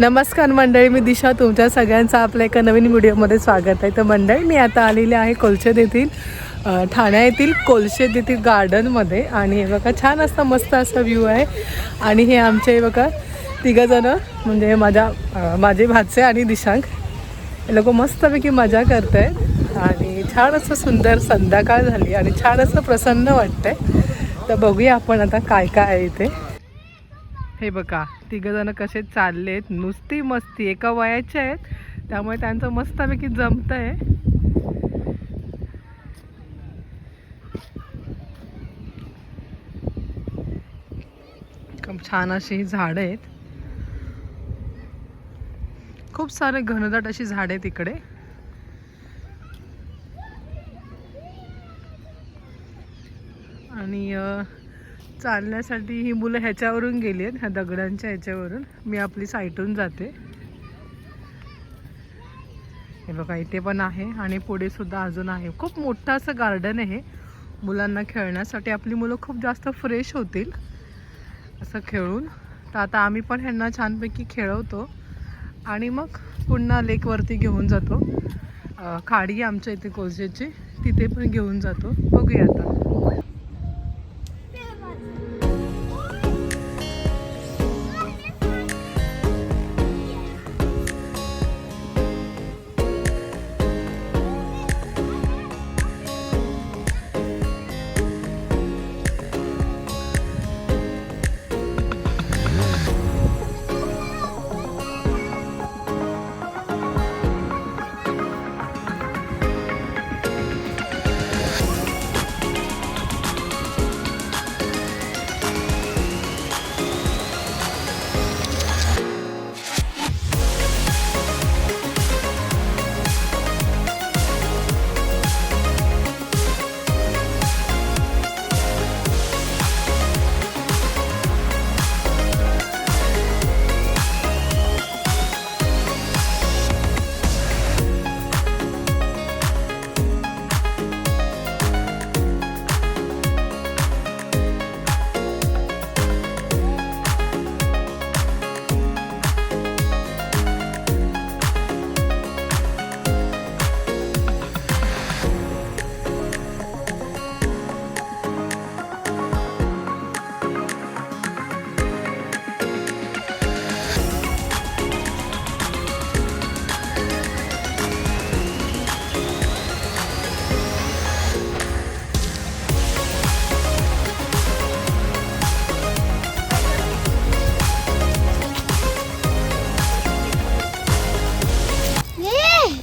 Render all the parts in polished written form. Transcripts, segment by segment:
नमस्कार मंडळी, मी दिशा तुमच्या सगळ्यांचं आपल्या एका नवीन व्हिडिओमध्ये स्वागत आहे. तर मंडळी, मी आता आलेली आहे कोलशेत येथील ठाणे येथील कोलशेत येथील गार्डनमध्ये. आणि हे बघा, छान असं मस्त असा व्ह्यू आहे. आणि हे आमचे बघा तिघंजणं, म्हणजे माझे भाचे आणि दिशांक, हे लोक मस्तपैकी मजा करत आहेत. आणि छान असं सुंदर संध्याकाळ झाली आणि छान असं प्रसन्न वाटतंय. तर बघूया आपण आता काय काय आहे इथे. हे बघा, तिघंजण कसे चाललेत, नुसती मस्ती, एका वयाचे आहेत, त्यामुळे त्यांचं मस्तपैकी जमतंय. खूप छान अशी झाडं आहेत, खूप सारे घनदाट अशी झाडे आहेत इकडे. आणि चालण्यासाठी ही मुलं ह्याच्यावरून गेली आहेत, ह्या दगडांच्या ह्याच्यावरून. मी आपली साईटून जाते. हे बघा, इथे पण आहे आणि पुढे सुद्धा अजून आहे. खूप मोठं असं गार्डन आहे मुलांना खेळण्यासाठी. आपली मुलं खूप जास्त फ्रेश होतील असं खेळून. तर आता आम्ही पण ह्यांना छानपैकी खेळवतो आणि मग पुन्हा लेकवरती घेऊन जातो. खाडी आमच्या इथे कोलशेतची, तिथे पण घेऊन जातो. बघूया आता.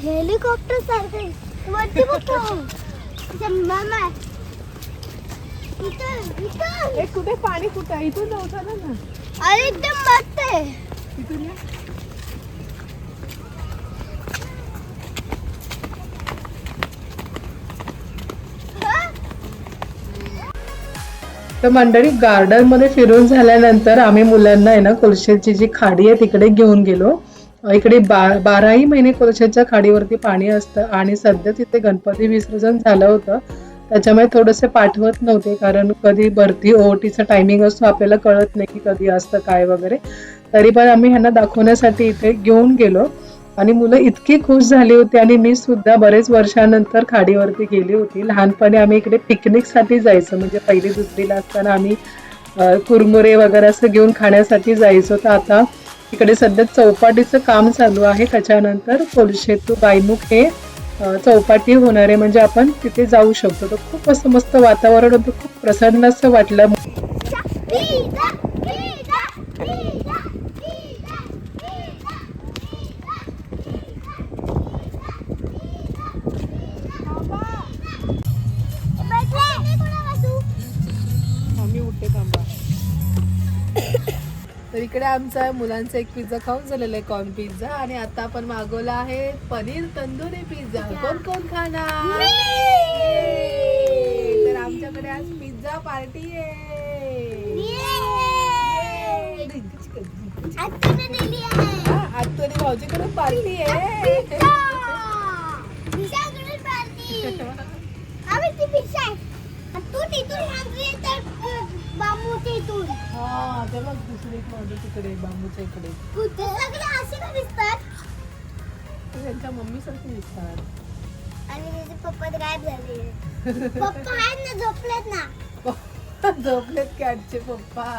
हेलिकॉप्टर सारखे वरती बघतो. मामा इथं कुठे पाणी कुठे आहे? इथून जाऊ चला ना. अरे एकदम मस्त आहे. इथून या. तर मंडळी, गार्डन मध्ये फिरून झाल्यानंतर आम्ही मुलांना आहे ना कोलशेतची जी खाडी आहे तिकडे घेऊन गेलो. इकडे 12ही महिने कोलशेतच्या खाडीवरती पाणी असतं आणि सध्या तिथे गणपती विसर्जन झालं होतं, त्याच्यामुळे थोडेसे पाठवत नव्हते, कारण कधी भरती ओहोटीचा टायमिंग असतो, आपल्याला कळत नाही की कधी असतं काय वगैरे. तरी पण आम्ही ह्यांना दाखवण्यासाठी इथे घेऊन गेलो आणि मुलं इतकी खुश झाली होती. आणि मी सुद्धा बरेच वर्षानंतर खाडीवरती गेली होती. लहानपणी आम्ही इकडे पिकनिकसाठी जायचो, म्हणजे पहिली दुसरीला असताना आम्ही कुरमुरे वगैरे असं घेऊन खाण्यासाठी जायचो. तर आता इकडे सध्या चौपाटीचं काम चालू आहे, त्याच्यानंतर कोलशेत टू गायमुख हे चौपाटी होणार आहे, म्हणजे आपण तिथे जाऊ शकतो. तर खूप असं मस्त वातावरण होतं, खूप प्रसन्न असं वाटलं. आम्ही उठते थांबा. तर इकडे आमचा मुलांचा एक पिझ्झा खाऊन झालेला आहे, कॉर्न पिझ्झा. आणि आता आपण मागवला आहे पनीर तंदुरी पिझ्झा. कोण कोण खाणार? तर आमच्याकडे आज पिझ्झा पार्टी आहे. आत्तोनी भाऊजीकडे पार्टी आहे. तू तिथून मागली तर बांबूच्या इथून. हा, ते बघ दुसरी एक मागे तिकडे बांबूच्या इकडे. कुठे सगळे असे त्यांच्या मम्मी सारखे दिसतात. आणि तिचे पप्पा गायब झाले. पप्पा आहेत ना, झोपलेत ना. झोपलेत कॅटचे पप्पा.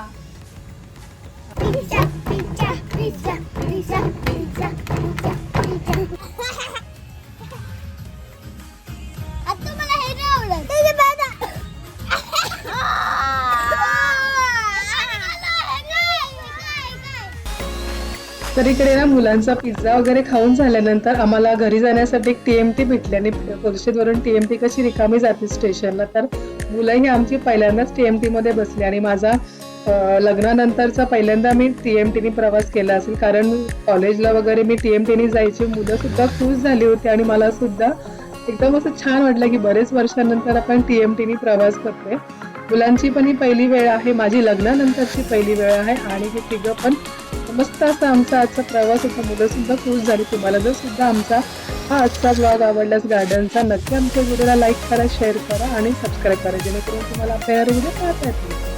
Pizza pizza pizza pizza pizza pizza pizza. आता मला हे नाही आवडत. त्याचे दादा. तर इकडे ना मुलांचा पिझ्झा वगैरे खाऊन झाल्यानंतर आम्हाला घरी जाण्यासाठी एक TMT भेटली आणि कोलशेतवरून TMT कशी रिकामी जाते स्टेशनला, तर मुलंही आमची पहिल्यांदाच TMT मध्ये बसली आणि माझा लग्नानंतरचा पहिल्यांदा मी TMT नी प्रवास केला असेल, कारण कॉलेजला वगैरे मी TMT नी जायची. मुलं सुद्धा खुश झाली होती आणि मला सुद्धा एकदम असं छान वाटलं की बरेच वर्षांनंतर आपण TMT नी प्रवास करतोय. मुलांची पण ही पहिली वेळ आहे, माझी लग्नानंतरची पहिली वेळ आहे आणि हे तिघं पण मस्त असा आमचा आजचा प्रवास होता. मुलं सुद्धा खुश झाली. तुम्हाला जर सुद्धा आमचा हा आजचा ब्लॉग आवडल्यास गार्डनचा नक्की आमच्या व्हिडिओला लाईक करा, शेअर करा आणि सबस्क्राईब करा, जेणेकरून तुम्हाला आपल्या व्हिडिओ पाहता येतील.